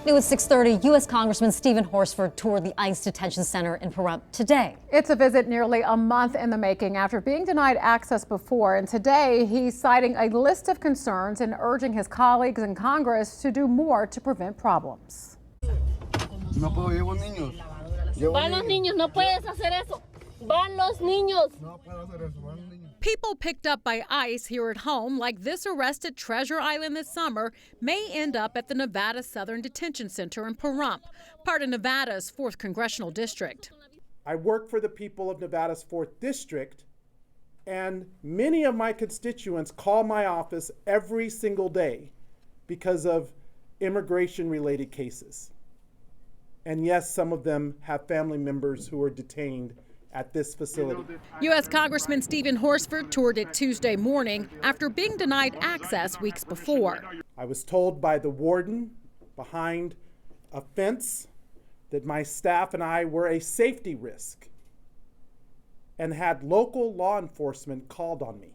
New at 6:30, U.S. Congressman Steven Horsford toured the ICE detention center in Pahrump today. It's a visit nearly a month in the making after being denied access before. And today he's citing a list of concerns and urging his colleagues in Congress to do more to prevent problems. No puedo, llevo niños. Van los niños, no puedes hacer eso. Van los niños. No puedo hacer eso, van los niños. People picked up by ICE here at home, like this arrest at Treasure Island this summer, may end up at the Nevada Southern Detention Center in Pahrump, part of Nevada's 4th Congressional District. I work for the people of Nevada's 4th District, and many of my constituents call my office every single day because of immigration-related cases. And yes, some of them have family members who are detained at this facility. U.S. Congressman Steven Horsford toured it Tuesday morning after being denied access weeks before. I was told by the warden behind a fence that my staff and I were a safety risk and had local law enforcement called on me.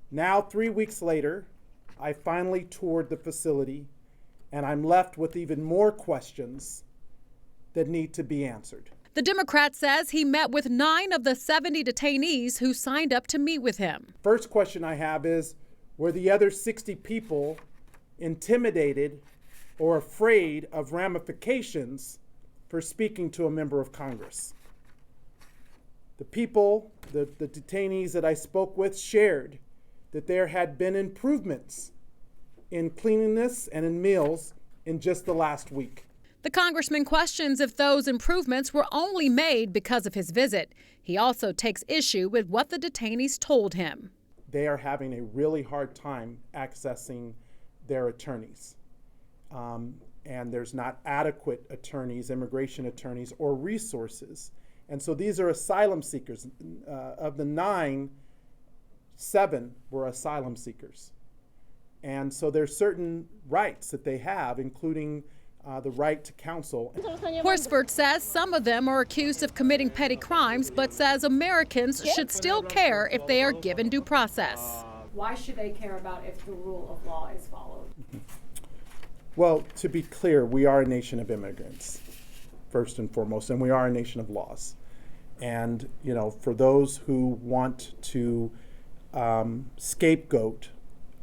Now, 3 weeks later, I finally toured the facility, and I'm left with even more questions that need to be answered. The Democrat says he met with 9 of the 70 detainees who signed up to meet with him. First question I have is, were the other 60 people intimidated or afraid of ramifications for speaking to a member of Congress? The people, the detainees that I spoke with, shared that there had been improvements in cleanliness and in meals in just the last week. The congressman questions if those improvements were only made because of his visit. He also takes issue with what the detainees told him. They are having a really hard time accessing their attorneys. And there's not adequate attorneys, immigration attorneys, or resources. And so these are asylum seekers. Of the 9, 7 were asylum seekers. And so there's certain rights that they have, including the right to counsel. Horsford says some of them are accused of committing petty crimes, but says Americans should still care if they are given due process. Why should they care about if the rule of law is followed? Well, to be clear, we are a nation of immigrants, first and foremost, and we are a nation of laws. And, you know, for those who want to scapegoat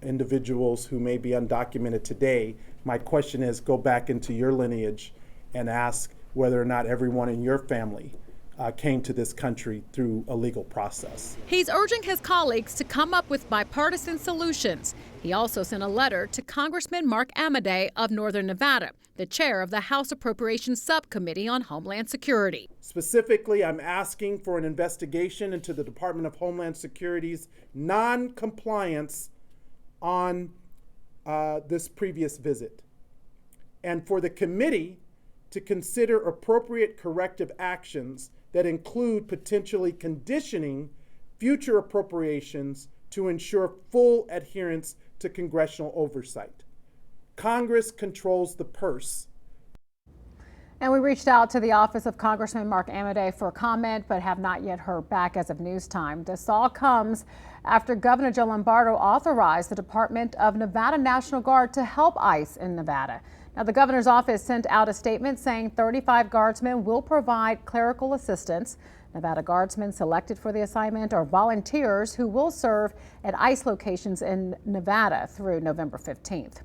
individuals who may be undocumented today, my question is, go back into your lineage and ask whether or not everyone in your family came to this country through a legal process. He's urging his colleagues to come up with bipartisan solutions. He also sent a letter to Congressman Mark Amodei of Northern Nevada, the chair of the House Appropriations Subcommittee on Homeland Security. Specifically, I'm asking for an investigation into the Department of Homeland Security's non-compliance on this previous visit, and for the committee to consider appropriate corrective actions that include potentially conditioning future appropriations to ensure full adherence to congressional oversight. Congress controls the purse. And we reached out to the office of Congressman Mark Amodei for comment, but have not yet heard back as of news time. This all comes after Governor Joe Lombardo authorized the Department of Nevada National Guard to help ICE in Nevada. Now, the governor's office sent out a statement saying 35 guardsmen will provide clerical assistance. Nevada guardsmen selected for the assignment are volunteers who will serve at ICE locations in Nevada through November 15th.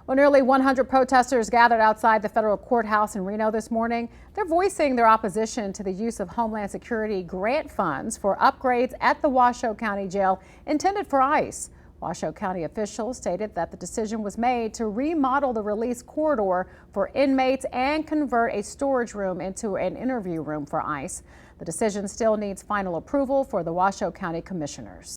Well, nearly 100 protesters gathered outside the federal courthouse in Reno this morning. They're voicing their opposition to the use of Homeland Security grant funds for upgrades at the Washoe County Jail intended for ICE. Washoe County officials stated that the decision was made to remodel the release corridor for inmates and convert a storage room into an interview room for ICE. The decision still needs final approval for the Washoe County commissioners.